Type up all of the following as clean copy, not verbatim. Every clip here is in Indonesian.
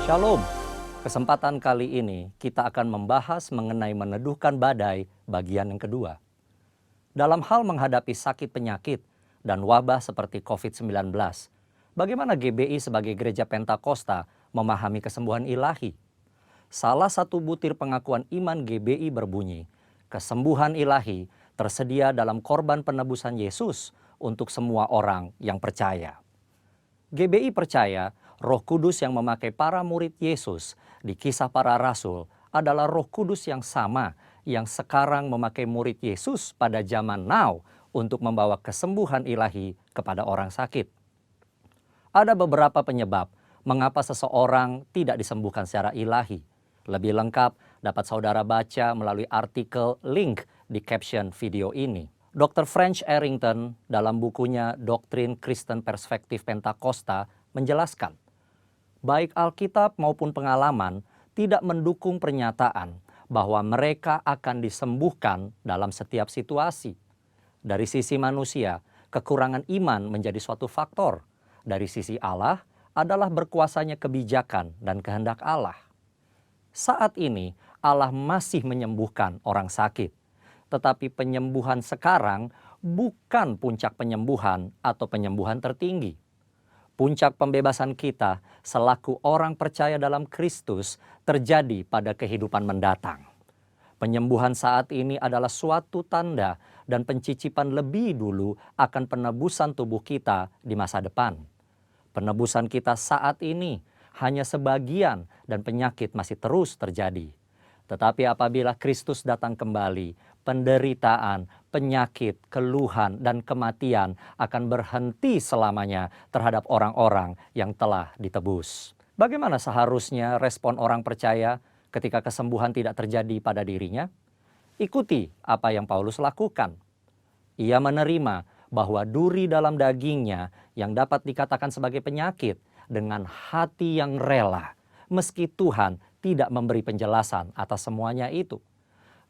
Shalom. Kesempatan kali ini kita akan membahas mengenai meneduhkan badai bagian yang kedua. Dalam hal menghadapi sakit penyakit dan wabah seperti COVID-19, bagaimana GBI sebagai Gereja Pentakosta memahami kesembuhan ilahi? Salah satu butir pengakuan iman GBI berbunyi, kesembuhan ilahi tersedia dalam korban penebusan Yesus untuk semua orang yang percaya. GBI percaya Roh Kudus yang memakai para murid Yesus di Kisah Para Rasul adalah Roh Kudus yang sama yang sekarang memakai murid Yesus pada zaman now untuk membawa kesembuhan ilahi kepada orang sakit. Ada beberapa penyebab mengapa seseorang tidak disembuhkan secara ilahi. Lebih lengkap dapat saudara baca melalui artikel link di caption video ini. Dr. French Arrington dalam bukunya Doktrin Kristen Perspektif Pentakosta menjelaskan, baik Alkitab maupun pengalaman tidak mendukung pernyataan bahwa mereka akan disembuhkan dalam setiap situasi. Dari sisi manusia, kekurangan iman menjadi suatu faktor. Dari sisi Allah adalah berkuasanya kebijakan dan kehendak Allah. Saat ini Allah masih menyembuhkan orang sakit. Tetapi penyembuhan sekarang bukan puncak penyembuhan atau penyembuhan tertinggi. Puncak pembebasan kita selaku orang percaya dalam Kristus terjadi pada kehidupan mendatang. Penyembuhan saat ini adalah suatu tanda dan pencicipan lebih dulu akan penebusan tubuh kita di masa depan. Penebusan kita saat ini hanya sebagian dan penyakit masih terus terjadi. Tetapi apabila Kristus datang kembali, penderitaan, penyakit, keluhan, dan kematian akan berhenti selamanya terhadap orang-orang yang telah ditebus. Bagaimana seharusnya respon orang percaya ketika kesembuhan tidak terjadi pada dirinya? Ikuti apa yang Paulus lakukan. Ia menerima bahwa duri dalam dagingnya yang dapat dikatakan sebagai penyakit dengan hati yang rela, meski Tuhan tidak memberi penjelasan atas semuanya itu.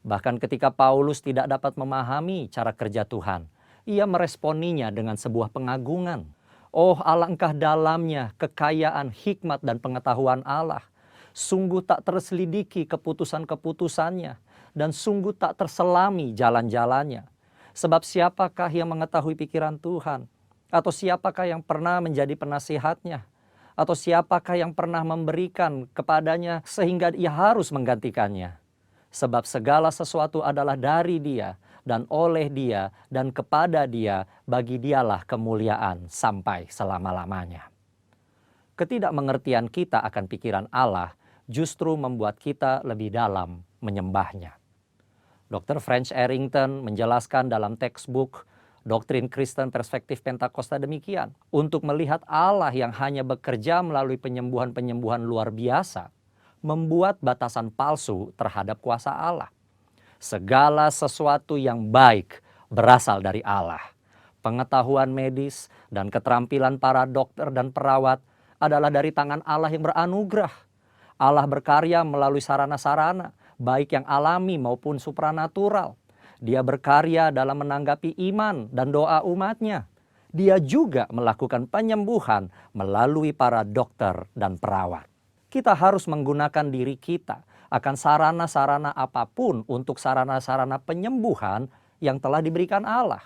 Bahkan ketika Paulus tidak dapat memahami cara kerja Tuhan, ia meresponinya dengan sebuah pengagungan. Oh, alangkah dalamnya kekayaan hikmat dan pengetahuan Allah. Sungguh tak terselidiki keputusan-keputusannya, dan sungguh tak terselami jalan-jalannya. Sebab siapakah yang mengetahui pikiran Tuhan? Atau siapakah yang pernah menjadi penasihatnya? Atau siapakah yang pernah memberikan kepadanya sehingga ia harus menggantikannya? Sebab segala sesuatu adalah dari Dia dan oleh Dia dan kepada Dia, bagi Dialah kemuliaan sampai selama-lamanya. Ketidakmengertian kita akan pikiran Allah justru membuat kita lebih dalam menyembahnya. Dr. French Arrington menjelaskan dalam textbook Doktrin Kristen Perspektif Pentakosta demikian. Untuk melihat Allah yang hanya bekerja melalui penyembuhan-penyembuhan luar biasa, membuat batasan palsu terhadap kuasa Allah. Segala sesuatu yang baik berasal dari Allah. Pengetahuan medis dan keterampilan para dokter dan perawat adalah dari tangan Allah yang beranugerah. Allah berkarya melalui sarana-sarana, baik yang alami maupun supranatural. Dia berkarya dalam menanggapi iman dan doa umatnya. Dia juga melakukan penyembuhan melalui para dokter dan perawat. Kita harus menggunakan diri kita akan sarana-sarana apapun untuk sarana-sarana penyembuhan yang telah diberikan Allah.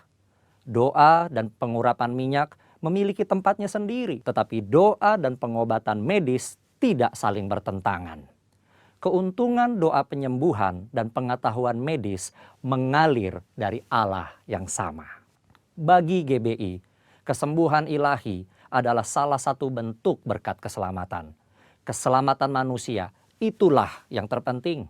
Doa dan pengurapan minyak memiliki tempatnya sendiri, tetapi doa dan pengobatan medis tidak saling bertentangan. Keuntungan doa penyembuhan dan pengetahuan medis mengalir dari Allah yang sama. Bagi GBI, kesembuhan ilahi adalah salah satu bentuk berkat keselamatan. Keselamatan manusia, itulah yang terpenting.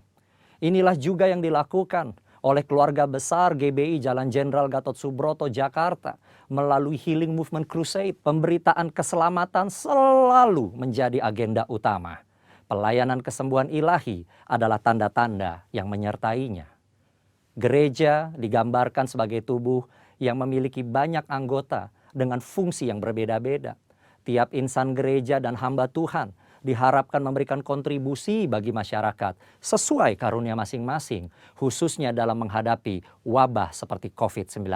Inilah juga yang dilakukan oleh keluarga besar GBI Jalan Jenderal Gatot Subroto, Jakarta, melalui Healing Movement Crusade. Pemberitaan keselamatan selalu menjadi agenda utama. Pelayanan kesembuhan ilahi adalah tanda-tanda yang menyertainya. Gereja digambarkan sebagai tubuh yang memiliki banyak anggota dengan fungsi yang berbeda-beda. Tiap insan gereja dan hamba Tuhan diharapkan memberikan kontribusi bagi masyarakat sesuai karunia masing-masing, khususnya dalam menghadapi wabah seperti COVID-19.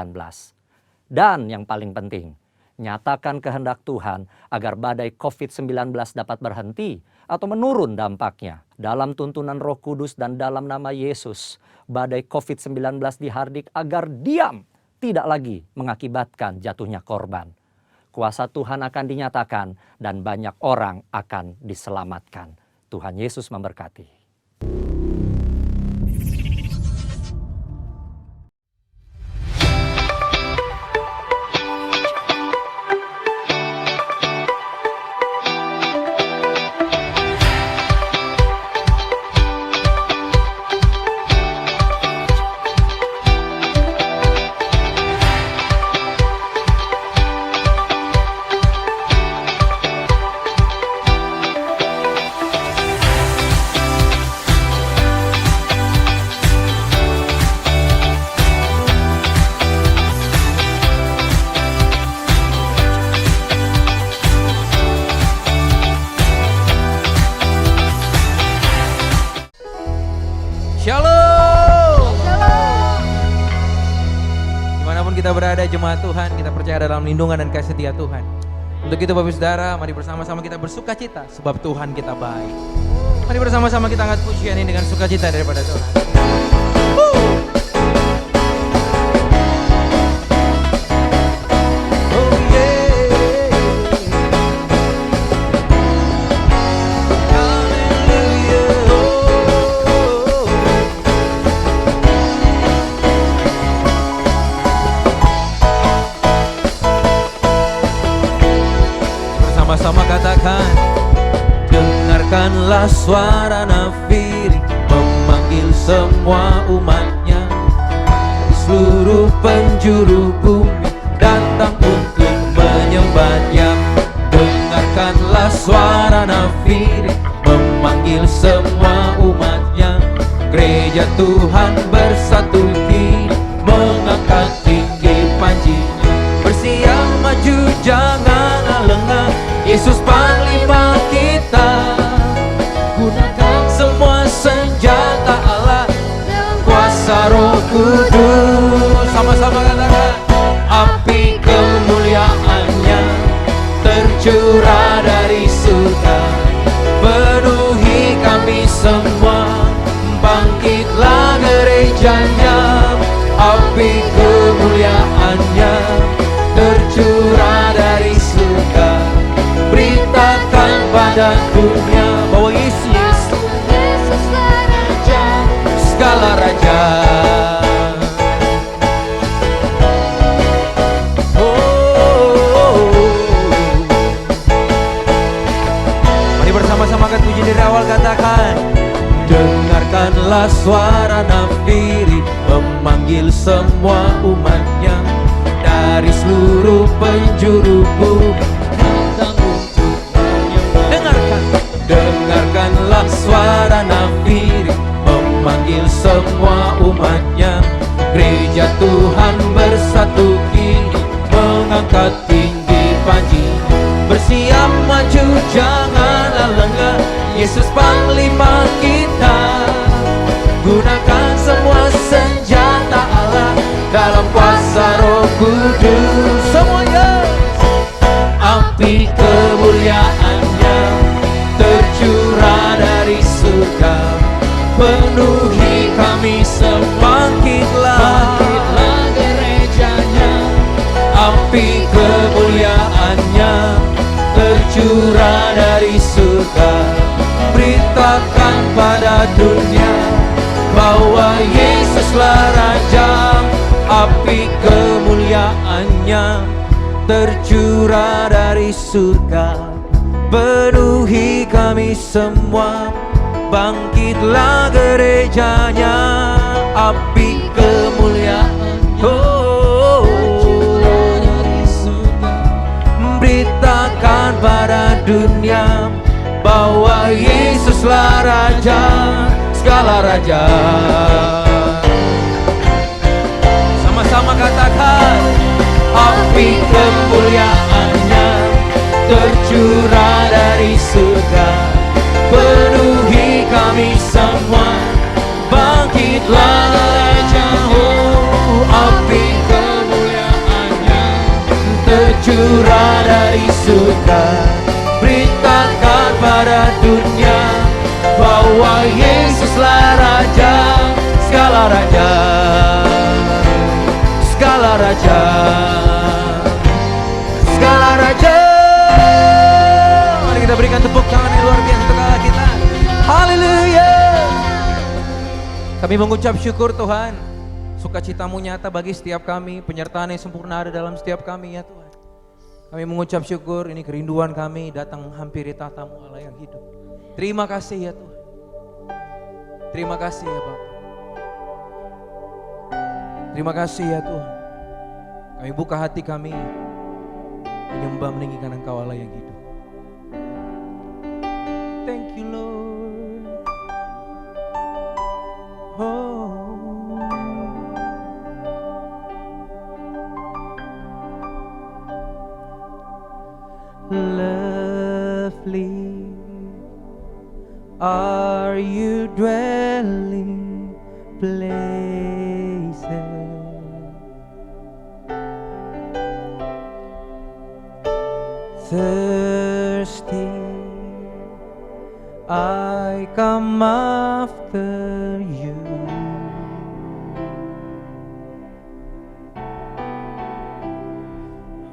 Dan yang paling penting, Nyatakan kehendak Tuhan agar badai COVID-19 dapat berhenti atau menurun dampaknya. Dalam tuntunan Roh Kudus dan dalam nama Yesus, badai COVID-19 dihardik agar diam, tidak lagi mengakibatkan jatuhnya korban. Kuasa Tuhan akan dinyatakan dan banyak orang akan diselamatkan. Tuhan Yesus memberkati. Shalom. Dimanapun kita berada, jemaat Tuhan, kita percaya dalam lindungan dan kasih setia Tuhan. Untuk itu Bapak Saudara, mari bersama-sama kita bersuka cita sebab Tuhan kita baik. Mari bersama-sama kita angkat pujian ini dengan sukacita daripada Tuhan. Sama katakan, dengarkanlah suara nafiri memanggil semua umatnya di seluruh penjuru bumi datang untuk menyembahnya. Dengarkanlah suara nafiri memanggil semua umatnya. Gereja Tuhan bersatu kini mengangkat tinggi panjinya. Bersiap maju jangan lengah, Yesus Panglima kita. Gunakan semua senjata Allah, kuasa Roh Kudus. Sama-sama katakan, api kemuliaannya tercurah dari surga, penuhi kami semua. Bangkitlah gerejanya, api kemuliaannya tercurah dari surga. Beritakan pada dunia bahwa Yesus Raja, segala raja. Mari bersama-sama kan puji dari awal, katakan, dengarkanlah suara nafiri memanggil semua umatnya dari seluruh penjuru bumi. Dengarkanlah suara nafiri memanggil semua umatnya. Gereja Tuhan bersatu kini mengangkat tinggi panji. Bersiap maju janganlah lengah, Yesus Panglima kita. Gunakan semua senjata Allah dalam kuasa Roh Kudus. Semuanya, api kemuliaannya tercurah dari surga, penuhi kami bangkitlah gerejanya. Api kemuliaannya tercurah dari surga. Beritakan pada dunia bahwa Yesuslah Raja. Api kemuliaannya tercurah dari surga, penuhi kami semua. Bangkitlah gerejanya, api kemuliaannya tercurah dari surga. Beritakan pada dunia bahwa Yesuslah Raja, segala raja. Sama-sama katakan, api kemuliaannya tercurah dari surga, penuhi kami semua. Bangkitlah gerejanya, api kemuliaannya tercurah dari surga, beritakan pada dunia bahwa Yesuslah Raja, segala raja, segala raja, segala raja. Mari kita berikan tepuk tangan yang luar biasa untuk Allah kita. Haleluya. Kami mengucap syukur Tuhan, sukacita-Mu nyata bagi setiap kami, penyertaan yang sempurna ada dalam setiap kami ya Tuhan. Kami mengucap syukur, ini kerinduan kami datang menghampiri tahta-Mu Allah yang hidup. Terima kasih ya Tuhan. Terima kasih ya Bapak. Terima kasih ya Tuhan. Kami buka hati kami, menyembah meninggikan Engkau Allah yang hidup. Thank you Lord. Lovely are you dwelling places, thirsty I come after you.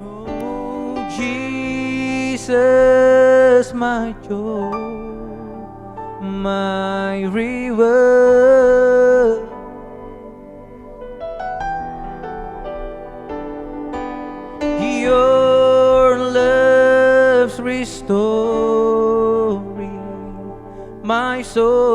Oh Jesus, my joy, my river, your love's restoring my soul.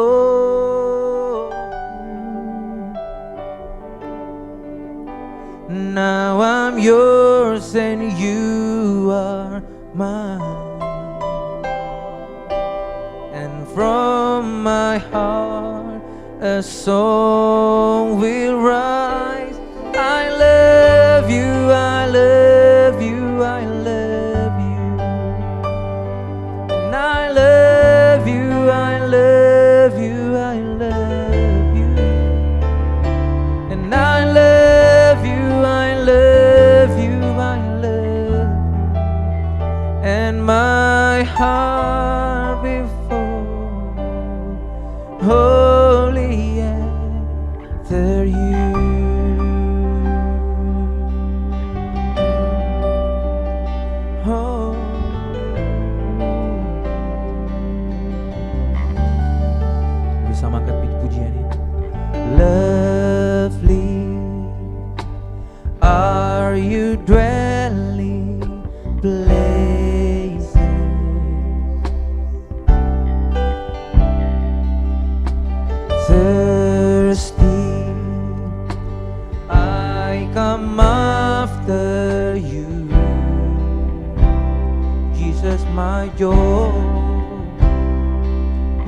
Now I'm yours and you are mine. From my heart a song will rise. I love you, I love you, I love you. And I love you, I love you, I love you. And I love you, I love you, I love you. And my heart before holy after you. Oh. Bersama angkat pujian ini. Lovely are you dwelling places, thirsty I come after you. Jesus, my joy.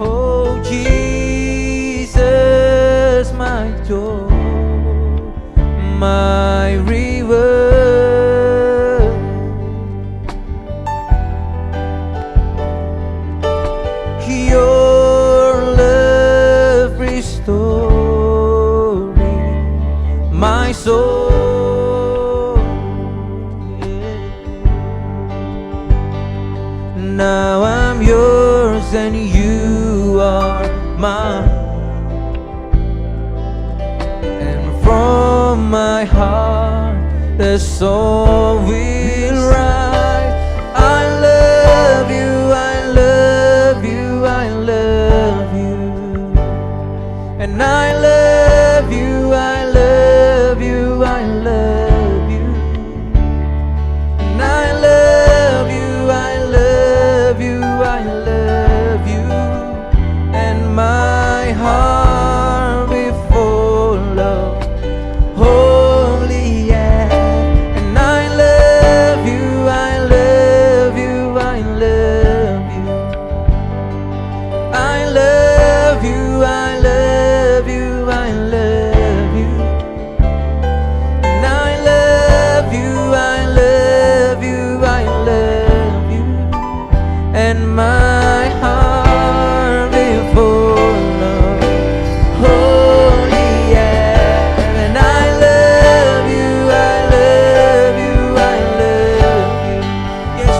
Oh Jesus, my joy, my river, your love restoring my soul. Now I'm yours and you are mine. And from my heart the song will rise. I love you, I love you, I love you. And I love you, I love you, I love you. And I love you, I love you, I love you. And my heart will full of holy air. And I love you, I love you, I love you. I love you, I love you, I love you. And I love you, I love you, I love you. And my heart will full of holy air. And I love you, I love you, I love you. Yes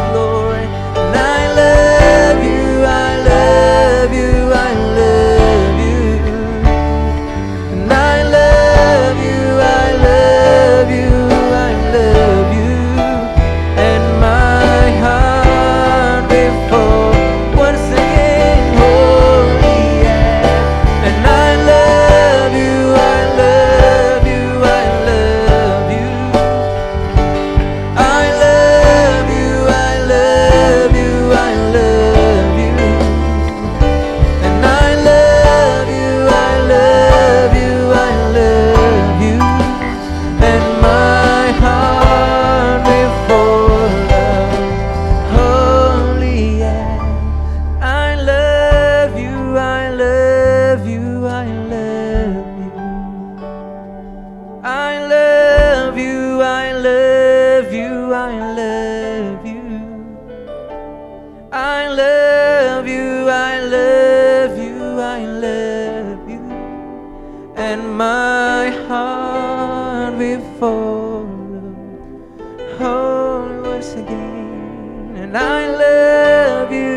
and I love you.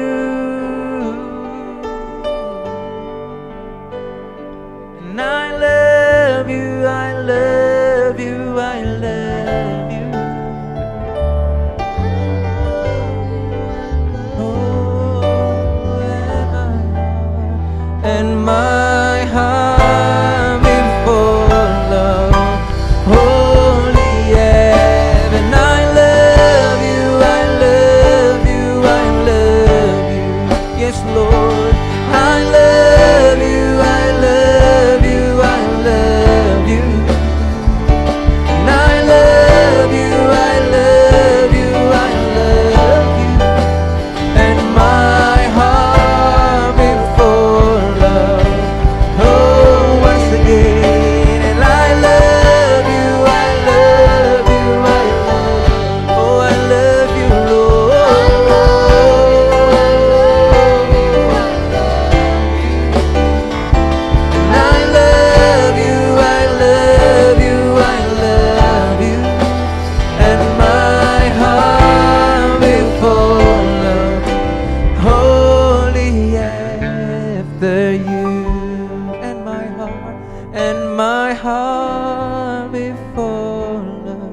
And I love you, I love you, I love you. Oh, and my heart will full of holy heaven. I love you, I love you, I love you. Yes, Lord, I love you, I love you, I love you. And I love you, I love you, I love you. And my heart will full of oh, once again. And I love you, I love you, I love you. Oh, I love you, and I love you, I love you, I love you. And my heart will full of holy after you. And my heart will full of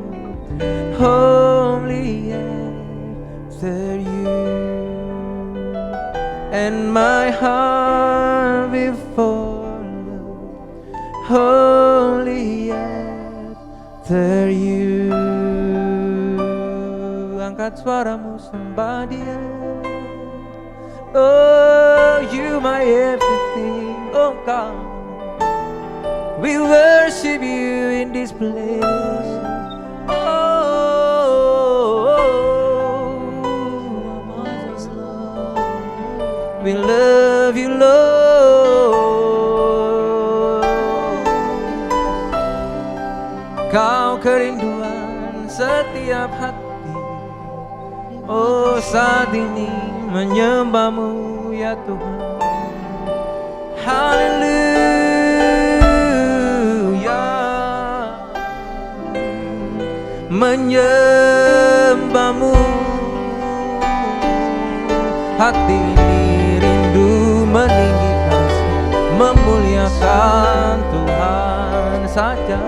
holy after you. And my heart will full of holy after you. Angkat suaramu, sembah Dia. Oh, you my everything, oh God. We worship you in this place. Oh, we love you, Lord. Kau kerinduan setiap hati. Oh, saat ini menyembahmu ya Tuhan. Haleluya. Menyembahmu. Hati ini rindu meninggikan, memuliakan Tuhan saja.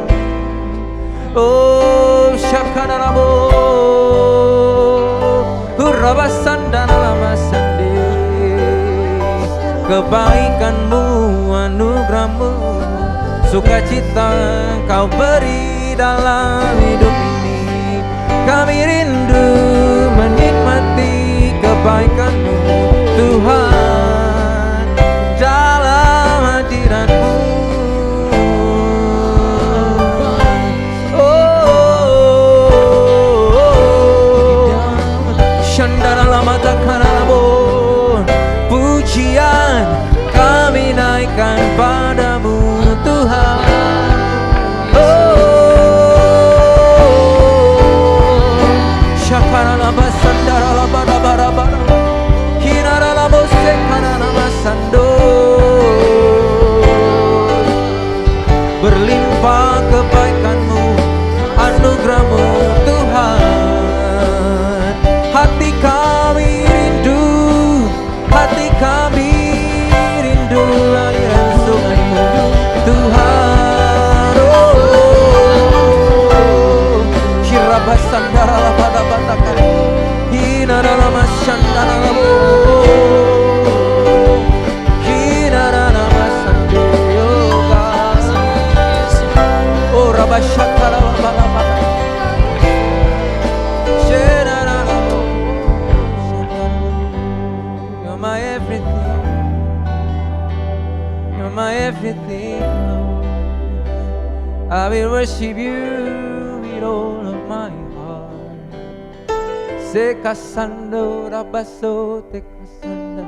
Oh, syakarabo, hurabasandana lamasande. Kebaikanmu, anugerahmu, sukacita Kau beri dalam hidup ini. Kami rindu menikmati kebaikanmu Tuhan dalam hadirat-Mu. Pujian kami naikkan padamu Tuhan. Oh, syakaralaba sandaralaba rabarabara, hinaralabo sekaralama sando. Berlimpah kebaikan-Mu, anugerah-Mu Tuhan. Hati kami rindu, hati kami rindu aliran sungai-Mu Tuhan. Oh, kirabasandara pada batakan, hinaralama shandaralabo, hinaralama sandeyoga. Oh, rabashakaralaba, shenaralabo. You're my everything, you're my everything, Lord. I will worship you with all of my heart. Sekasando rabaso tekasanda,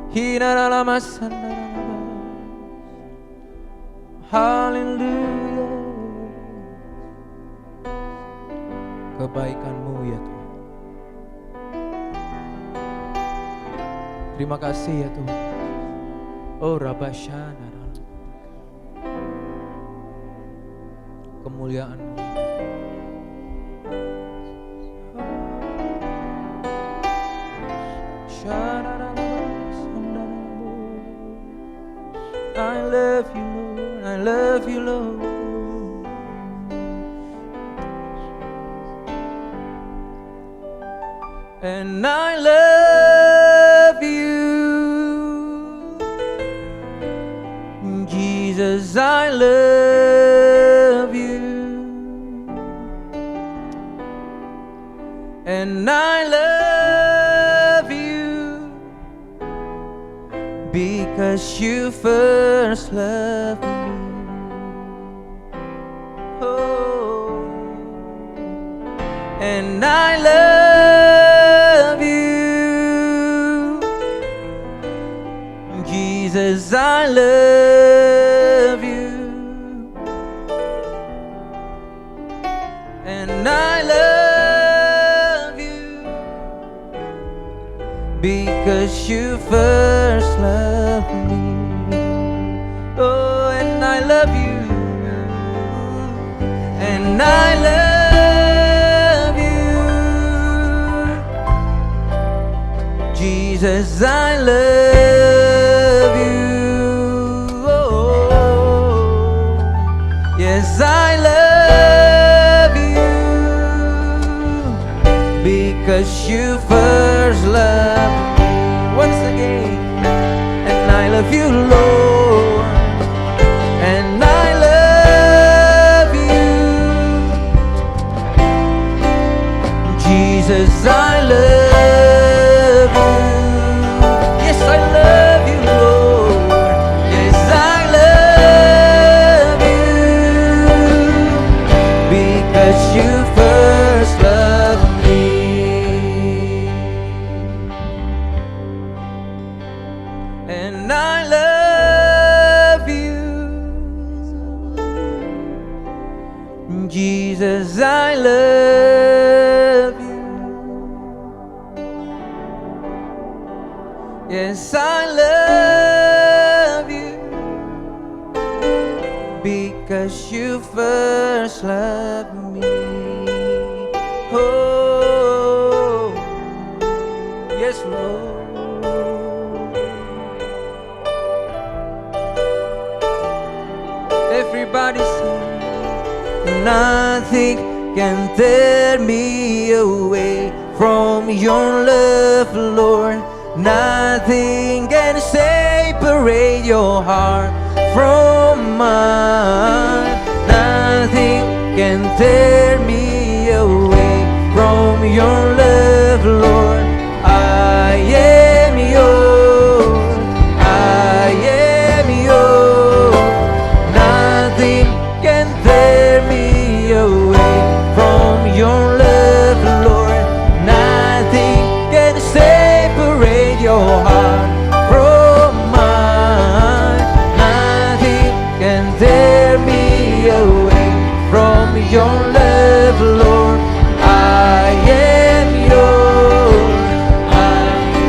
hinaralama sandaralaba. Hallelujah. Kebaikan-Mu ya Tuhan. Terima kasih ya Tuhan. Oh Rabbashana, kemuliaan-Mu. love you, Lord. I love you, Lord. And I love you, Jesus, I love you, and I love you because you first loved me. Oh, and I love you, Jesus, I love you, and I love you because you first loved me. Oh, and I love you, and I love you, Jesus, I love you. Oh, yes, I love you because you first loved me. Once again, and I love you, Lord, and I love you, Jesus, I love you. Yes, I love you, Lord. Yes, I love you because you first loved me. And I love you, Jesus, I love you. Yes, I love you because you first loved me. Oh, yes, Lord. Everybody sing. Nothing can tear me away from your love, Lord. Nothing can separate your heart from mine. Nothing can tear me away from your love, Lord. I am yours. I am yours. Nothing can tear me away from your love, Lord. Nothing can separate your heart from mine. Nothing can tear me away from your love, Lord. I am yours.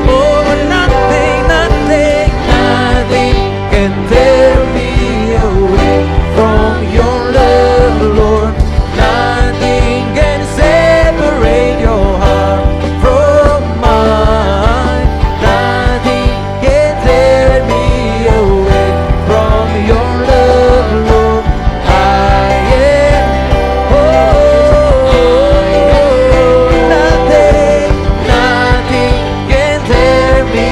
Oh, nothing, nothing, nothing can tear me away from your love, Lord. Nothing can separate your heart from mine. Nothing can tear me away from your love, Lord. I am, oh, nothing, nothing can tear me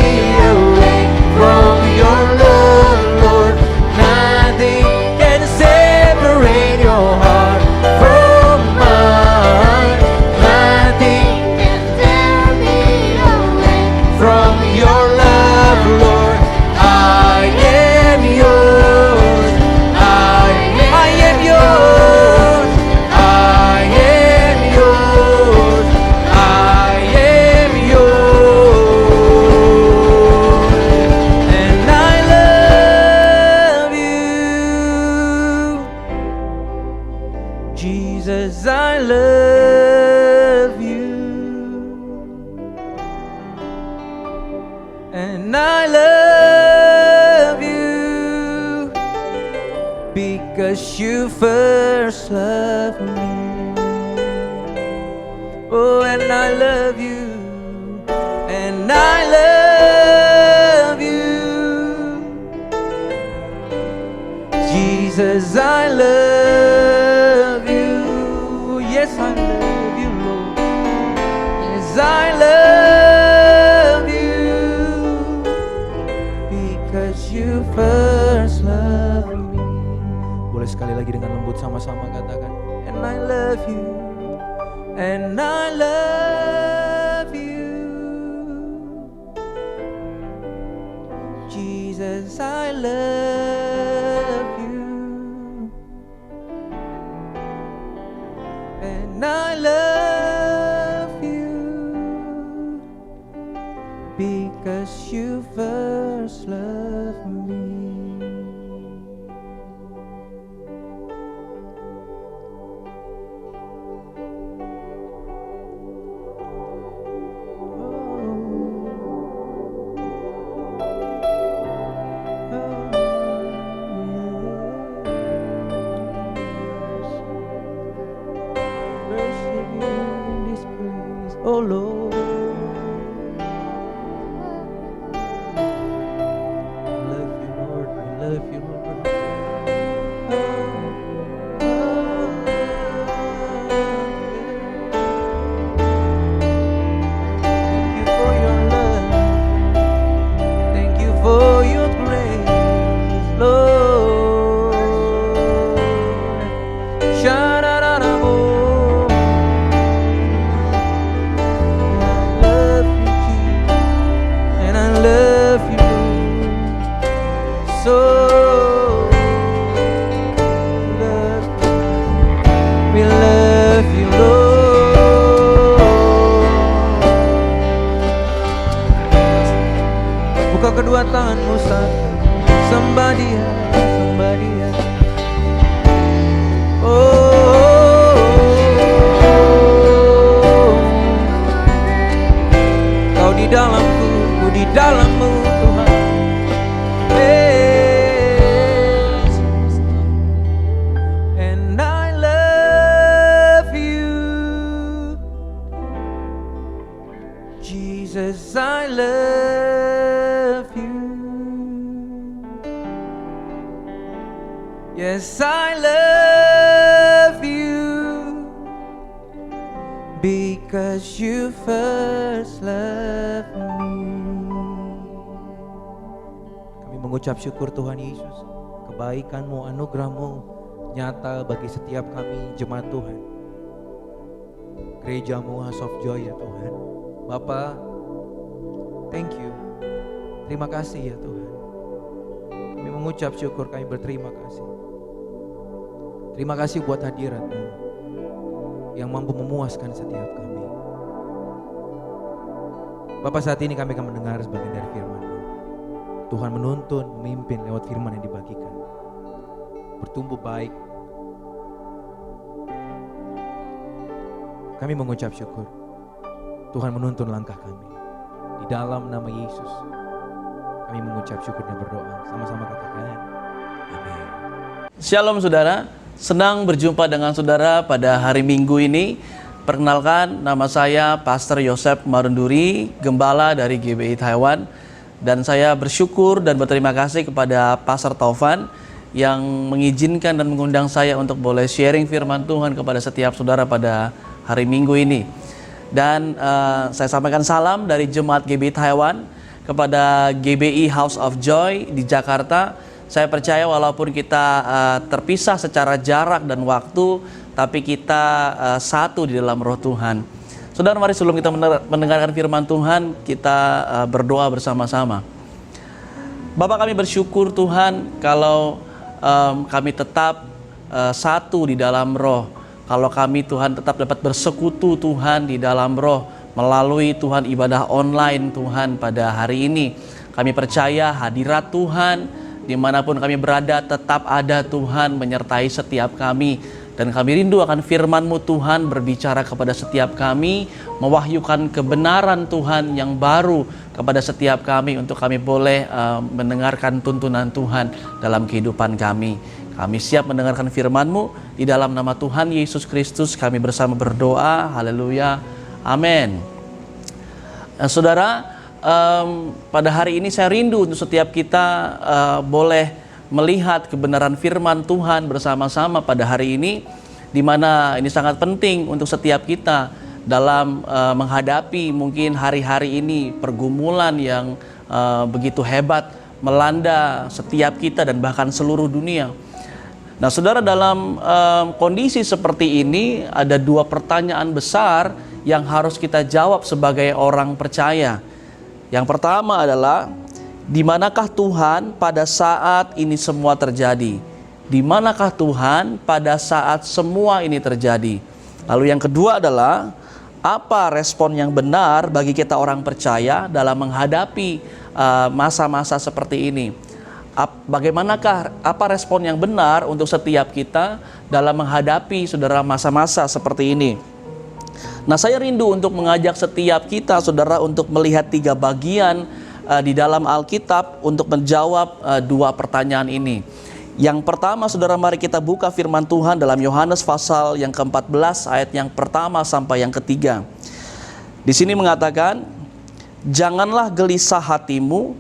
away from your love, Lord. Nothing can separate your heart from mine. Nothing can tear me away from your love, Lord. I am yours. I am yours. I am yours. I am yours. And I love you, Jesus, I love you. And I love you because you first loved me. Oh, and I love you, and I love you Jesus, I love you. Yes, I love you, Lord. Yes, I love you because you first loved me. Boleh sekali lagi dengan lembut sama-sama katakan, and I love you, and I love you. Jesus, I love you, and I love you because you first loved me. Oh Lord, I love you, Lord. I love you, Lord. Thank you for your love. Thank you for your grace, Lord. Sha-da-da-da-bo. Love you, so love you. We love you, Lord. Buka kedua tanganmu saat sembah Dia, sembah Dia. Kau di dalamku, di dalammu Tuhan. Yes. And I love you, Jesus, I love you. Yes, I love you because you first loved me. Mengucap syukur Tuhan Yesus, kebaikan-Mu, anugerah-Mu nyata bagi setiap kami jemaat Tuhan, gereja-Mu House of Joy ya Tuhan. Bapa, thank you, terima kasih ya Tuhan. Kami mengucap syukur, kami berterima kasih. Terima kasih buat hadirat-Mu yang mampu memuaskan setiap kami. Bapa, saat ini kami akan mendengar sebagian dari firman-Mu. Tuhan menuntun, memimpin lewat firman yang dibagikan. Bertumbuh baik. Kami mengucap syukur. Tuhan menuntun langkah kami. Di dalam nama Yesus, kami mengucap syukur dan berdoa. Sama-sama katakan, amin. Shalom saudara, senang berjumpa dengan saudara pada hari Minggu ini. Perkenalkan, nama saya Pastor Yosef Marunduri, Gembala dari GBI Taiwan. Dan saya bersyukur dan berterima kasih kepada Pastor Taufan yang mengizinkan dan mengundang saya untuk boleh sharing firman Tuhan kepada setiap saudara pada hari Minggu ini. Dan saya sampaikan salam dari Jemaat GBI Taiwan kepada GBI House of Joy di Jakarta. Saya percaya walaupun kita terpisah secara jarak dan waktu, tapi kita satu di dalam roh Tuhan. Saudara, mari sebelum kita mendengarkan firman Tuhan, kita berdoa bersama-sama. Bapa, kami bersyukur Tuhan kalau kami tetap satu di dalam roh. Kalau kami Tuhan tetap dapat bersekutu Tuhan di dalam roh melalui Tuhan ibadah online Tuhan pada hari ini. Kami percaya hadirat Tuhan dimanapun kami berada tetap ada Tuhan menyertai setiap kami. Dan kami rindu akan firman-Mu Tuhan berbicara kepada setiap kami, mewahyukan kebenaran Tuhan yang baru kepada setiap kami untuk kami boleh mendengarkan tuntunan Tuhan dalam kehidupan kami. Kami siap mendengarkan firman-Mu, di dalam nama Tuhan Yesus Kristus kami bersama berdoa, haleluya, amin. Saudara, pada hari ini saya rindu untuk setiap kita boleh melihat kebenaran firman Tuhan bersama-sama pada hari ini, di mana ini sangat penting untuk setiap kita dalam menghadapi mungkin hari-hari ini pergumulan yang begitu hebat melanda setiap kita dan bahkan seluruh dunia. Nah, saudara, dalam kondisi seperti ini ada dua pertanyaan besar yang harus kita jawab sebagai orang percaya. Yang pertama adalah, di manakah Tuhan pada saat ini semua terjadi? Di manakah Tuhan pada saat semua ini terjadi? Lalu yang kedua adalah, apa respon yang benar bagi kita orang percaya dalam menghadapi masa-masa seperti ini? Bagaimanakah apa respon yang benar untuk setiap kita dalam menghadapi saudara masa-masa seperti ini? Nah, saya rindu untuk mengajak setiap kita saudara untuk melihat tiga bagian di dalam Alkitab untuk menjawab dua pertanyaan ini. Yang pertama, saudara, mari kita buka firman Tuhan dalam Yohanes pasal yang ke-14 ayat yang pertama sampai yang ketiga. Di sini mengatakan, janganlah gelisah hatimu,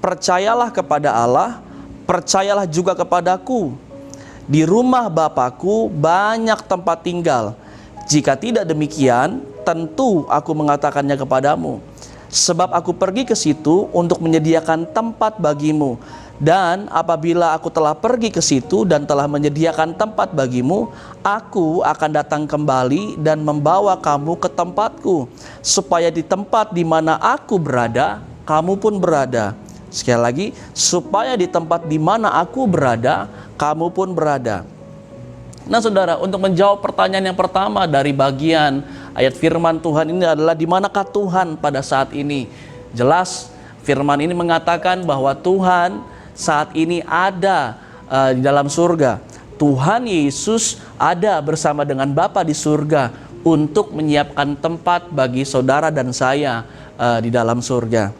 percayalah kepada Allah, percayalah juga kepadaku. Di rumah Bapakku banyak tempat tinggal. Jika tidak demikian, tentu aku mengatakannya kepadamu. Sebab aku pergi ke situ untuk menyediakan tempat bagimu. Dan apabila aku telah pergi ke situ dan telah menyediakan tempat bagimu, aku akan datang kembali dan membawa kamu ke tempatku, supaya di tempat di mana aku berada, kamu pun berada. Sekali lagi, supaya di tempat di mana aku berada, kamu pun berada. Nah, saudara, untuk menjawab pertanyaan yang pertama dari bagian ayat firman Tuhan ini adalah, di manakah Tuhan pada saat ini? Jelas firman ini mengatakan bahwa Tuhan saat ini ada di dalam surga. Tuhan Yesus ada bersama dengan Bapa di surga untuk menyiapkan tempat bagi saudara dan saya di dalam surga.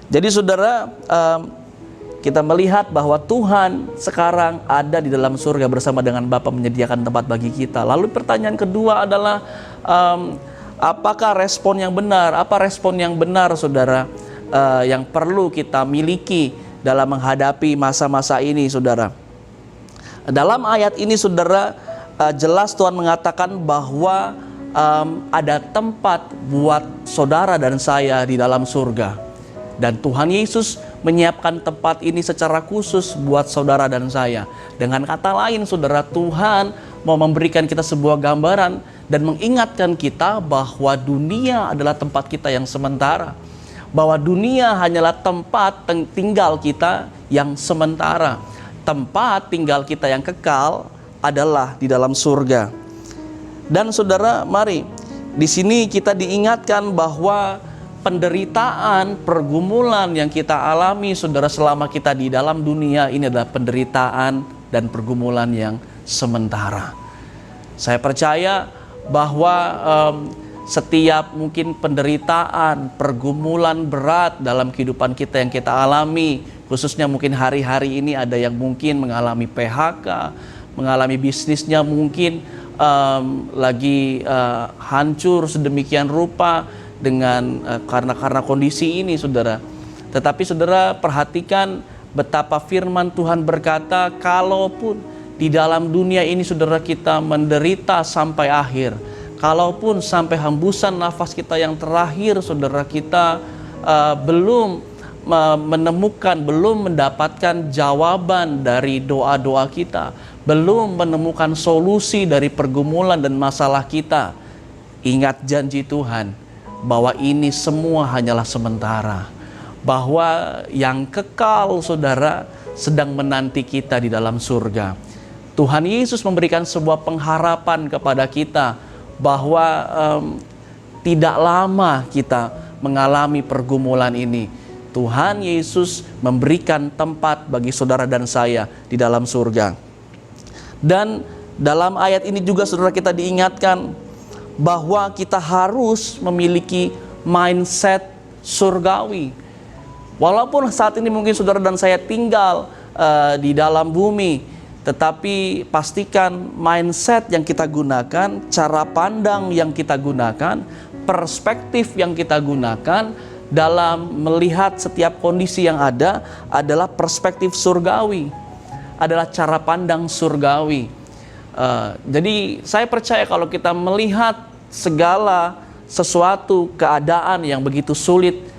Jadi saudara, kita melihat bahwa Tuhan sekarang ada di dalam surga bersama dengan Bapa menyediakan tempat bagi kita. Lalu pertanyaan kedua adalah, apakah respon yang benar? Apa respon yang benar, saudara, yang perlu kita miliki dalam menghadapi masa-masa ini, saudara? Dalam ayat ini, saudara, jelas Tuhan mengatakan bahwa ada tempat buat saudara dan saya di dalam surga. Dan Tuhan Yesus menyiapkan tempat ini secara khusus buat saudara dan saya. Dengan kata lain, saudara, Tuhan mau memberikan kita sebuah gambaran dan mengingatkan kita bahwa dunia adalah tempat kita yang sementara. Bahwa dunia hanyalah tempat tinggal kita yang sementara. Tempat tinggal kita yang kekal adalah di dalam surga. Dan saudara, mari di sini kita diingatkan bahwa penderitaan, pergumulan yang kita alami, saudara, selama kita di dalam dunia ini adalah penderitaan dan pergumulan yang sementara. Saya percaya bahwa setiap mungkin penderitaan, pergumulan berat dalam kehidupan kita yang kita alami, khususnya mungkin hari-hari ini ada yang mungkin mengalami PHK, mengalami bisnisnya mungkin lagi hancur sedemikian rupa dengan karena kondisi ini, saudara. Tetapi saudara, perhatikan betapa firman Tuhan berkata, kalaupun di dalam dunia ini saudara kita menderita sampai akhir, kalaupun sampai hembusan nafas kita yang terakhir, saudara, kita belum menemukan, belum mendapatkan jawaban dari doa-doa kita, belum menemukan solusi dari pergumulan dan masalah kita, ingat janji Tuhan bahwa ini semua hanyalah sementara, bahwa yang kekal, saudara, sedang menanti kita di dalam surga. Tuhan Yesus memberikan sebuah pengharapan kepada kita bahwa tidak lama kita mengalami pergumulan ini. Tuhan Yesus memberikan tempat bagi saudara dan saya di dalam surga. Dan dalam ayat ini juga saudara kita diingatkan bahwa kita harus memiliki mindset surgawi. Walaupun saat ini mungkin saudara dan saya tinggal di dalam bumi, tetapi pastikan mindset yang kita gunakan, cara pandang yang kita gunakan, perspektif yang kita gunakan dalam melihat setiap kondisi yang ada adalah perspektif surgawi. adalah cara pandang surgawi. Jadi saya percaya kalau kita melihat segala sesuatu keadaan yang begitu sulit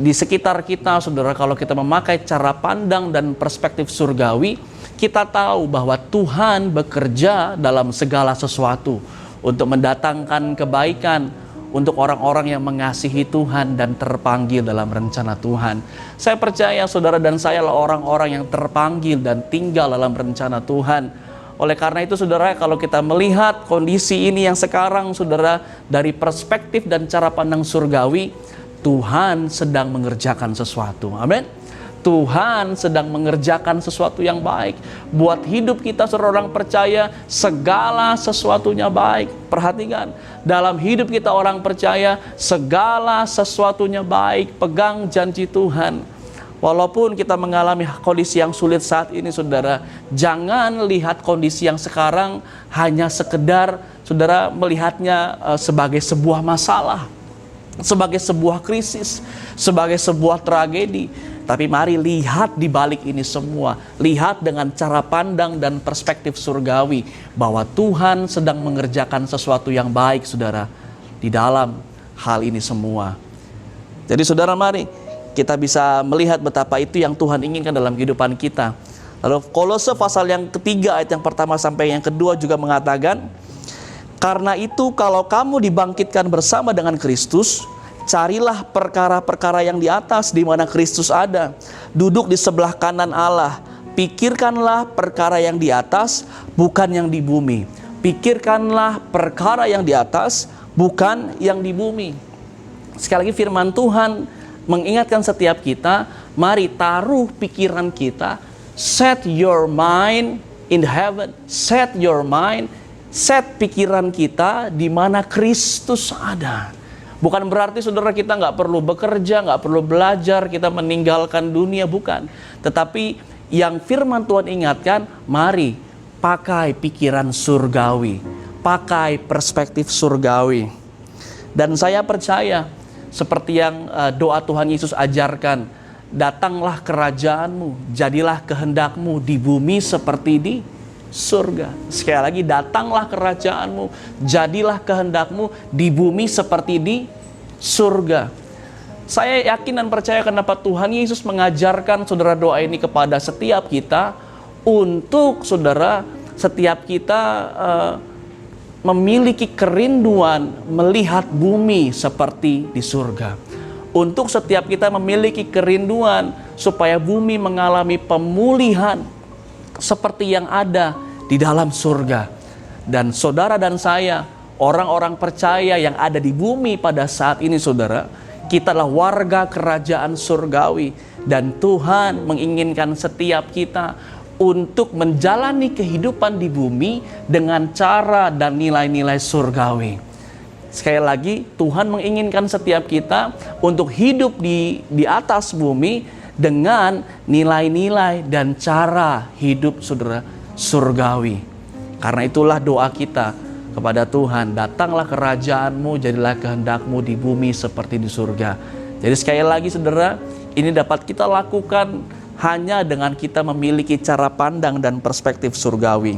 di sekitar kita, saudara, kalau kita memakai cara pandang dan perspektif surgawi, kita tahu bahwa Tuhan bekerja dalam segala sesuatu untuk mendatangkan kebaikan untuk orang-orang yang mengasihi Tuhan dan terpanggil dalam rencana Tuhan. Saya percaya saudara dan saya adalah orang-orang yang terpanggil dan tinggal dalam rencana Tuhan. Oleh karena itu saudara, kalau kita melihat kondisi ini yang sekarang saudara, dari perspektif dan cara pandang surgawi, Tuhan sedang mengerjakan sesuatu. Amin. Tuhan sedang mengerjakan sesuatu yang baik buat hidup kita. Seorang percaya segala sesuatunya baik. Perhatikan, dalam hidup kita orang percaya segala sesuatunya baik. Pegang janji Tuhan. Walaupun kita mengalami kondisi yang sulit saat ini saudara, jangan lihat kondisi yang sekarang hanya sekedar saudara melihatnya sebagai sebuah masalah, sebagai sebuah krisis, sebagai sebuah tragedi. Tapi mari lihat di balik ini semua, lihat dengan cara pandang dan perspektif surgawi bahwa Tuhan sedang mengerjakan sesuatu yang baik saudara di dalam hal ini semua. Jadi saudara, mari kita bisa melihat betapa itu yang Tuhan inginkan dalam kehidupan kita. Lalu Kolose pasal yang ketiga ayat yang pertama sampai yang kedua juga mengatakan, karena itu kalau kamu dibangkitkan bersama dengan Kristus, carilah perkara-perkara yang di atas di mana Kristus ada, duduk di sebelah kanan Allah. Pikirkanlah perkara yang di atas, bukan yang di bumi. Pikirkanlah perkara yang di atas, bukan yang di bumi. Sekali lagi firman Tuhan mengingatkan setiap kita, mari taruh pikiran kita, set your mind in heaven, set your mind, set pikiran kita di mana Kristus ada. Bukan berarti saudara kita nggak perlu bekerja, nggak perlu belajar, kita meninggalkan dunia, bukan. Tetapi yang firman Tuhan ingatkan, mari pakai pikiran surgawi, pakai perspektif surgawi. Dan saya percaya seperti yang doa Tuhan Yesus ajarkan, datanglah kerajaanmu, jadilah kehendakmu di bumi seperti di surga. Sekali lagi, datanglah kerajaanmu, jadilah kehendakmu di bumi seperti di surga. Saya yakin dan percaya kenapa Tuhan Yesus mengajarkan saudara doa ini kepada setiap kita, untuk saudara setiap kita memiliki kerinduan melihat bumi seperti di surga. Untuk setiap kita memiliki kerinduan supaya bumi mengalami pemulihan seperti yang ada di dalam surga. Dan saudara dan saya, orang-orang percaya yang ada di bumi pada saat ini saudara, kita adalah warga kerajaan surgawi. Dan Tuhan menginginkan setiap kita untuk menjalani kehidupan di bumi dengan cara dan nilai-nilai surgawi. Sekali lagi, Tuhan menginginkan setiap kita untuk hidup di atas bumi dengan nilai-nilai dan cara hidup saudara surgawi. Karena itulah doa kita kepada Tuhan, datanglah kerajaanmu, jadilah kehendakmu di bumi seperti di surga. Jadi sekali lagi saudara, ini dapat kita lakukan hanya dengan kita memiliki cara pandang dan perspektif surgawi.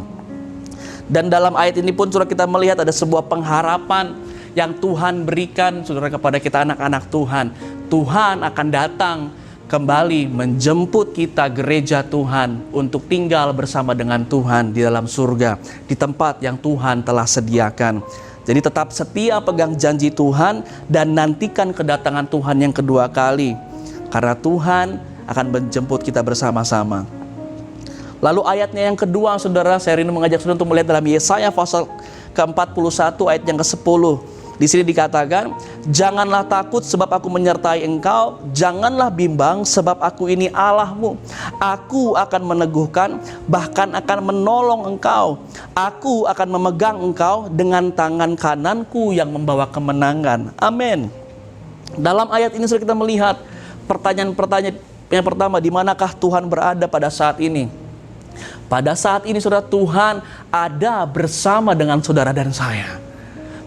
Dan dalam ayat ini pun saudara, kita melihat ada sebuah pengharapan yang Tuhan berikan saudara kepada kita anak-anak Tuhan. Tuhan akan datang kembali menjemput kita gereja Tuhan untuk tinggal bersama dengan Tuhan di dalam surga, di tempat yang Tuhan telah sediakan. Jadi tetap setia pegang janji Tuhan dan nantikan kedatangan Tuhan yang kedua kali, karena Tuhan akan menjemput kita bersama-sama. Lalu ayatnya yang kedua saudara, saya rindu mengajak saudara untuk melihat dalam Yesaya pasal ke-41 ayat yang ke-10. Di sini dikatakan, janganlah takut sebab aku menyertai engkau, janganlah bimbang sebab aku ini Allahmu. Aku akan meneguhkan, bahkan akan menolong engkau. Aku akan memegang engkau dengan tangan kananku yang membawa kemenangan. Amin. Dalam ayat ini sudah kita melihat pertanyaan-pertanyaan yang pertama, di manakah Tuhan berada pada saat ini? Pada saat ini saudara, Tuhan ada bersama dengan saudara dan saya.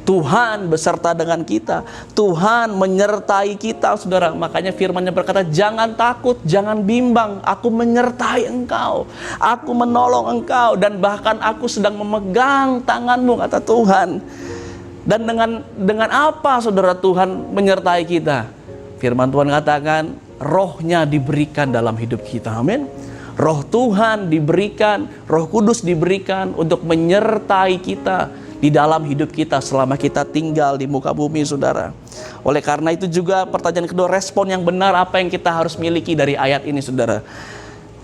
Tuhan beserta dengan kita. Tuhan menyertai kita, saudara. Makanya firman-Nya berkata, jangan takut, jangan bimbang. Aku menyertai engkau. Aku menolong engkau. Dan bahkan aku sedang memegang tanganmu, kata Tuhan. Dan dengan apa, saudara, Tuhan menyertai kita? Firman Tuhan katakan, roh-Nya diberikan dalam hidup kita. Amin. Roh Tuhan diberikan, Roh Kudus diberikan untuk menyertai kita di dalam hidup kita selama kita tinggal di muka bumi, saudara. Oleh karena itu juga pertanyaan kedua, respon yang benar apa yang kita harus miliki dari ayat ini, saudara?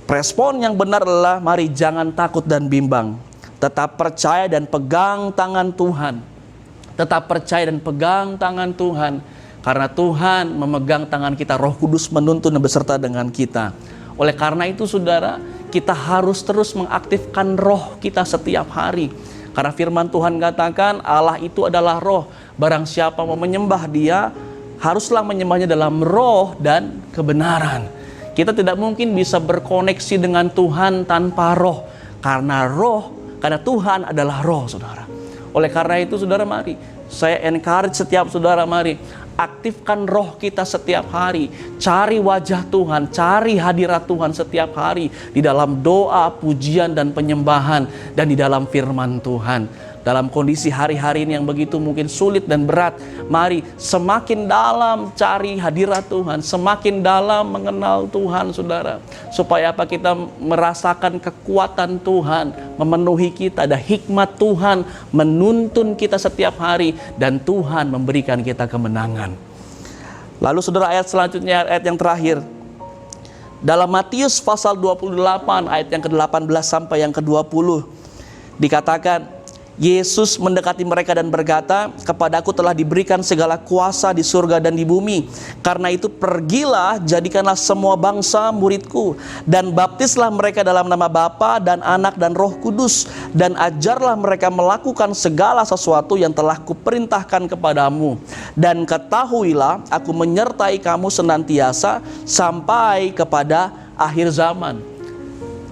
Respon yang benar adalah, mari jangan takut dan bimbang. Tetap percaya dan pegang tangan Tuhan. Tetap percaya dan pegang tangan Tuhan. Karena Tuhan memegang tangan kita, Roh Kudus menuntun dan beserta dengan kita. Oleh karena itu, saudara, kita harus terus mengaktifkan roh kita setiap hari. Karena firman Tuhan katakan Allah itu adalah roh. Barang siapa mau menyembah Dia, haruslah menyembahnya dalam roh dan kebenaran. Kita tidak mungkin bisa berkoneksi dengan Tuhan tanpa roh. Karena Tuhan adalah roh, saudara. Oleh karena itu, saudara, mari saya encourage setiap saudara, mari aktifkan roh kita setiap hari. Cari wajah Tuhan, cari hadirat Tuhan setiap hari di dalam doa, pujian, dan penyembahan, dan di dalam firman Tuhan. Dalam kondisi hari-hari ini yang begitu mungkin sulit dan berat, mari semakin dalam cari hadirat Tuhan, semakin dalam mengenal Tuhan, saudara. Supaya apa? Kita merasakan kekuatan Tuhan memenuhi kita, ada hikmat Tuhan menuntun kita setiap hari, dan Tuhan memberikan kita kemenangan. Lalu saudara, ayat selanjutnya, ayat yang terakhir. Dalam Matius pasal 28 ayat yang ke-18 sampai yang ke-20 dikatakan, Yesus mendekati mereka dan berkata, kepadaku telah diberikan segala kuasa di surga dan di bumi. Karena itu pergilah, jadikanlah semua bangsa muridku, dan baptislah mereka dalam nama Bapa dan Anak dan Roh Kudus, dan ajarlah mereka melakukan segala sesuatu yang telah kuperintahkan kepadamu. Dan ketahuilah, aku menyertai kamu senantiasa sampai kepada akhir zaman.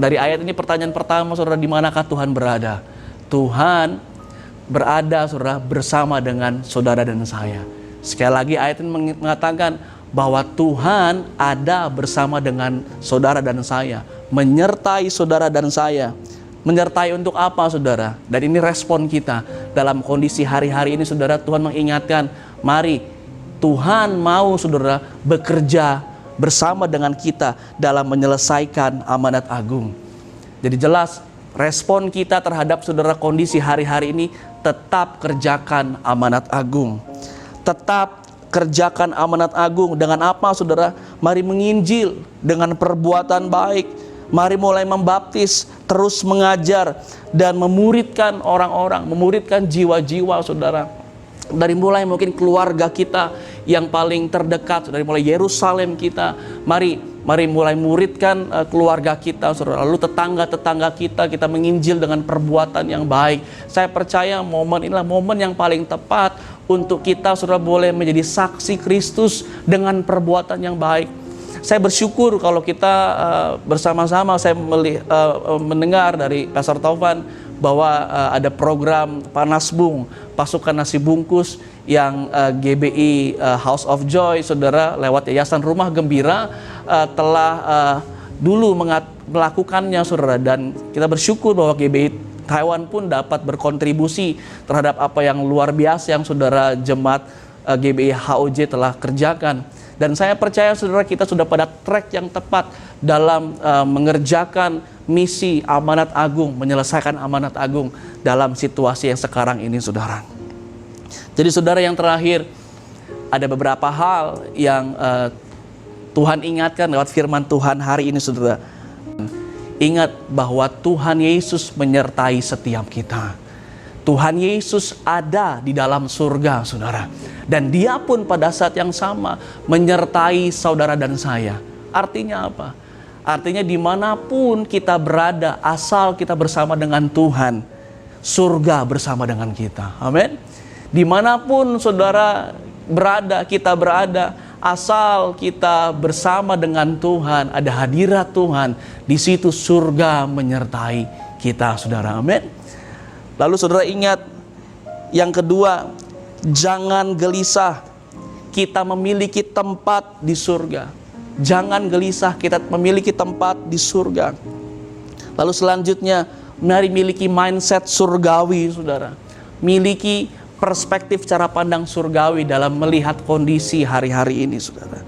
Dari ayat ini pertanyaan pertama, saudara, di manakah Tuhan berada? Tuhan berada, saudara, bersama dengan saudara dan saya. Sekali lagi ayat ini mengatakan bahwa Tuhan ada bersama dengan saudara dan saya, menyertai saudara dan saya. Menyertai untuk apa, saudara? Dan ini respon kita dalam kondisi hari-hari ini, saudara. Tuhan mengingatkan, mari Tuhan mau, saudara, bekerja bersama dengan kita dalam menyelesaikan amanat agung. Jadi jelas respon kita terhadap, saudara, kondisi hari-hari ini, tetap kerjakan amanat agung. Tetap kerjakan amanat agung. Dengan apa, saudara? Mari menginjil dengan perbuatan baik. Mari mulai membaptis, terus mengajar, dan memuridkan orang-orang, memuridkan jiwa-jiwa, saudara. Dari mulai mungkin keluarga kita yang paling terdekat, dari mulai Yerusalem kita, mari mulai muridkan keluarga kita, saudara. Lalu tetangga-tetangga kita menginjil dengan perbuatan yang baik. Saya percaya momen inilah momen yang paling tepat untuk kita, saudara, boleh menjadi saksi Kristus dengan perbuatan yang baik. Saya bersyukur kalau kita bersama-sama, saya mendengar dari Pastor Taufan bahwa ada program Panasbung, pasukan nasi bungkus yang GBI House of Joy, saudara, lewat Yayasan Rumah Gembira telah dulu melakukannya, saudara. Dan kita bersyukur bahwa GBI Taiwan pun dapat berkontribusi terhadap apa yang luar biasa yang saudara jemaat GBI HOJ telah kerjakan. Dan saya percaya, saudara, kita sudah pada track yang tepat dalam mengerjakan misi amanat agung, menyelesaikan amanat agung dalam situasi yang sekarang ini, saudara. Jadi, saudara, yang terakhir, ada beberapa hal yang Tuhan ingatkan lewat firman Tuhan hari ini, saudara. Ingat bahwa Tuhan Yesus menyertai setiap kita. Tuhan Yesus ada di dalam surga, saudara. Dan Dia pun pada saat yang sama menyertai saudara dan saya. Artinya apa? Artinya dimanapun kita berada, asal kita bersama dengan Tuhan, surga bersama dengan kita. Amin. Dimanapun saudara berada, kita berada, asal kita bersama dengan Tuhan, ada hadirat Tuhan, di situ surga menyertai kita, saudara. Amin. Lalu saudara ingat yang kedua, Jangan gelisah, kita memiliki tempat di surga. Jangan gelisah, kita memiliki tempat di surga. Lalu selanjutnya, mari miliki mindset surgawi, saudara. Miliki perspektif cara pandang surgawi dalam melihat kondisi hari-hari ini, saudara.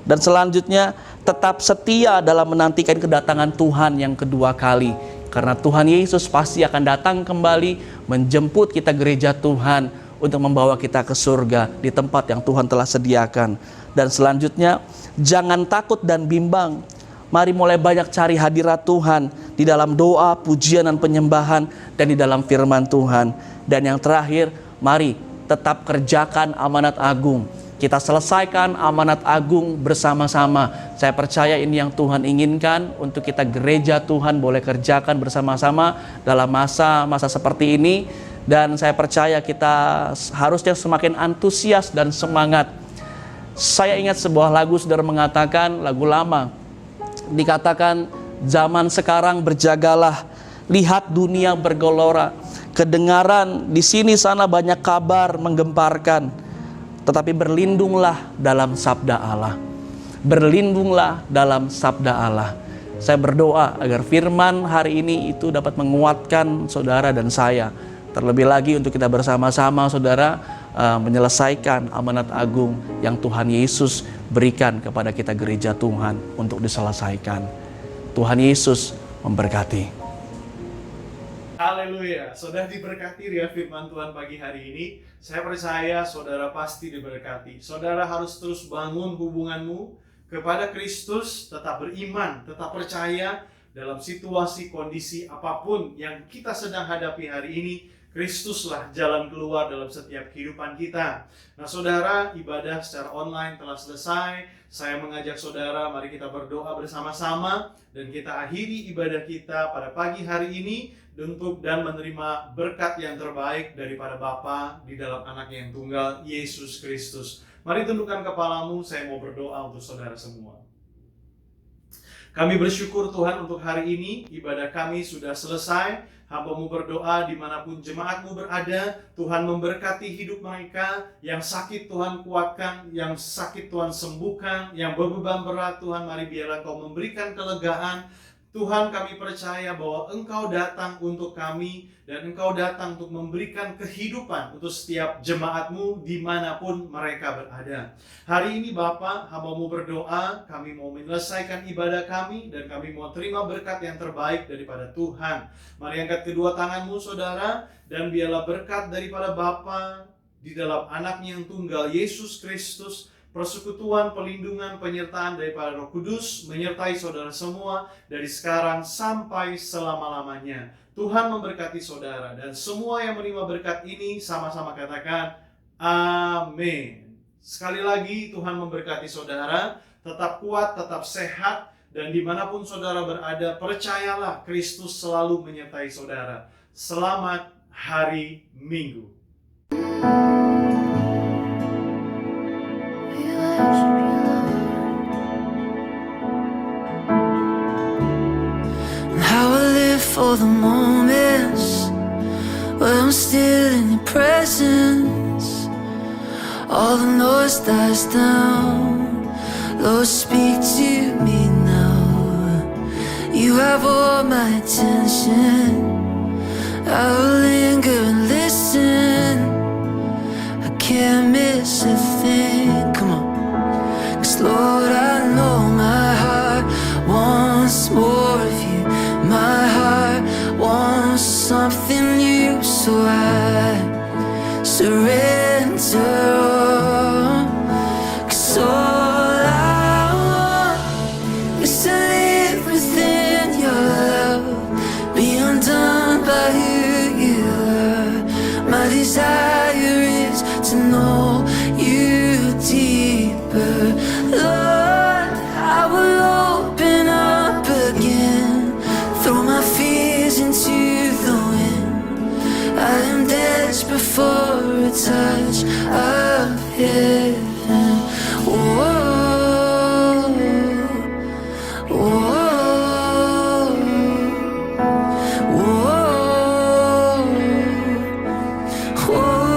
Dan selanjutnya, tetap setia dalam menantikan kedatangan Tuhan yang kedua kali. Karena Tuhan Yesus pasti akan datang kembali menjemput kita gereja Tuhan untuk membawa kita ke surga di tempat yang Tuhan telah sediakan. Dan selanjutnya, jangan takut dan bimbang. Mari mulai banyak cari hadirat Tuhan di dalam doa, pujian, dan penyembahan, dan di dalam firman Tuhan. Dan yang terakhir, mari tetap kerjakan amanat agung. Kita selesaikan amanat agung bersama-sama. Saya percaya ini yang Tuhan inginkan untuk kita gereja Tuhan boleh kerjakan bersama-sama dalam masa-masa seperti ini. Dan saya percaya kita harusnya semakin antusias dan semangat. Saya ingat sebuah lagu, saudara, mengatakan, lagu lama, dikatakan, zaman sekarang berjagalah, lihat dunia bergelora, kedengaran di sini sana banyak kabar menggemparkan, tetapi berlindunglah dalam sabda Allah. Berlindunglah dalam sabda Allah. Saya berdoa agar firman hari ini itu dapat menguatkan saudara dan saya. Terlebih lagi untuk kita bersama-sama, saudara, menyelesaikan amanat agung yang Tuhan Yesus berikan kepada kita gereja Tuhan untuk diselesaikan. Tuhan Yesus memberkati. Haleluya, saudara diberkati ya firman Tuhan pagi hari ini. Saya percaya saudara pasti diberkati. Saudara harus terus bangun hubunganmu kepada Kristus, tetap beriman, tetap percaya dalam situasi kondisi apapun yang kita sedang hadapi hari ini. Kristuslah jalan keluar dalam setiap kehidupan kita. Nah saudara, ibadah secara online telah selesai. Saya mengajak saudara, mari kita berdoa bersama-sama. Dan kita akhiri ibadah kita pada pagi hari ini untuk dan menerima berkat yang terbaik daripada Bapa di dalam Anaknya yang tunggal, Yesus Kristus. Mari tundukkan kepalamu, saya mau berdoa untuk saudara semua. Kami bersyukur Tuhan untuk hari ini, ibadah kami sudah selesai. Hamba-Mu berdoa dimanapun jemaat-Mu berada, Tuhan memberkati hidup mereka. Yang sakit Tuhan kuatkan, yang sakit Tuhan sembuhkan, yang berbeban berat Tuhan mari biarlah Kau memberikan kelegaan. Tuhan, kami percaya bahwa Engkau datang untuk kami dan Engkau datang untuk memberikan kehidupan untuk setiap jemaat-Mu dimanapun mereka berada. Hari ini Bapa, hamba-Mu berdoa, kami mau menyelesaikan ibadah kami dan kami mau terima berkat yang terbaik daripada Tuhan. Mari angkat kedua tanganmu saudara, dan biarlah berkat daripada Bapa di dalam Anaknya yang tunggal, Yesus Kristus, persekutuan, pelindungan, penyertaan daripada Roh Kudus menyertai saudara semua dari sekarang sampai selama-lamanya. Tuhan memberkati saudara, dan semua yang menerima berkat ini sama-sama katakan amin. Sekali lagi Tuhan memberkati saudara, tetap kuat, tetap sehat, dan dimanapun saudara berada, percayalah Kristus selalu menyertai saudara. Selamat hari Minggu. For the moments where I'm still in your presence, all the noise dies down. Lord, speak to me now. You have all my attention. I will linger and listen. I can't miss a thing. Come on. 'Cause Lord, I know my heart wants more of you. My heart wants something new, so I surrender all. 'Cause all I want is to live within your love, be undone by who you are. My desire is to know you deeper. Lord, I will open up again, throw my fears into the wind. I am desperate for a touch of heaven. Whoa, whoa, whoa, whoa.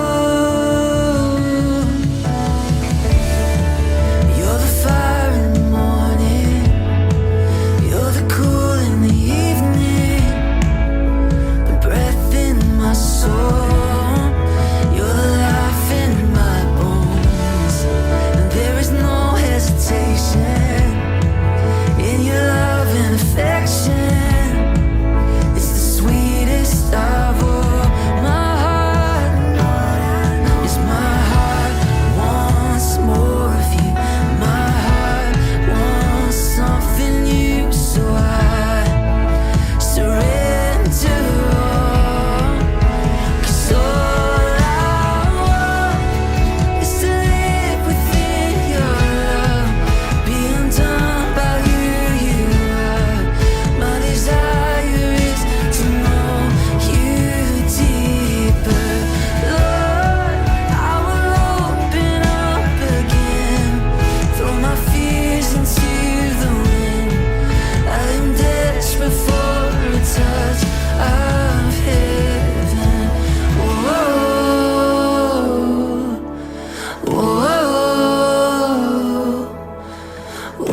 Whoa,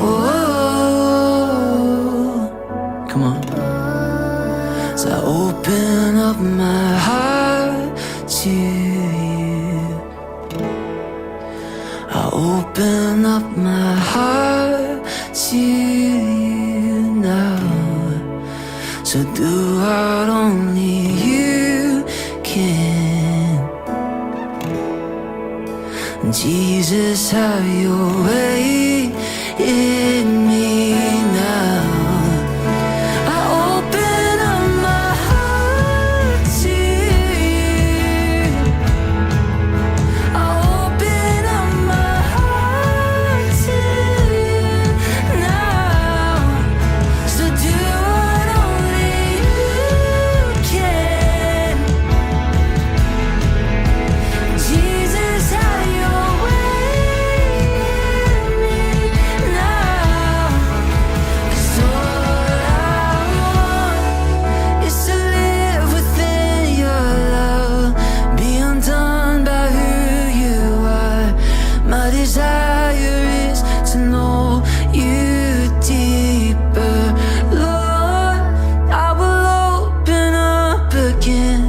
come on. So I open up my heart to you. I open up my heart to you now. So do what only you can. Jesus, have your way in me now. I open up my heart to you. I open up my heart to you now. So do what only you can. Jesus, have your way in me now. 'Cause all I want is to live within your love, be undone by who you are. My desire is to know you deeper, Lord. I will open up again,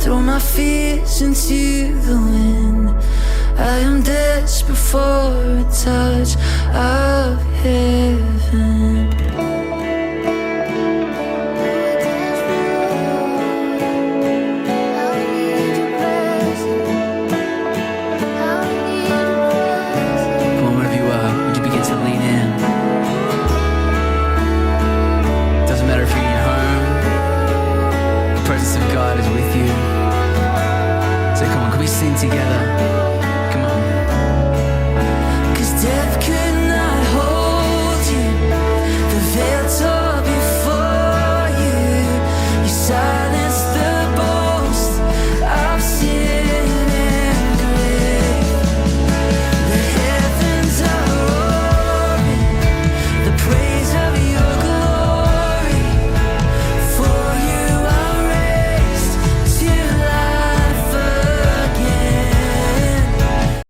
throw my fears into the wind. I am desperate for a touch of heaven.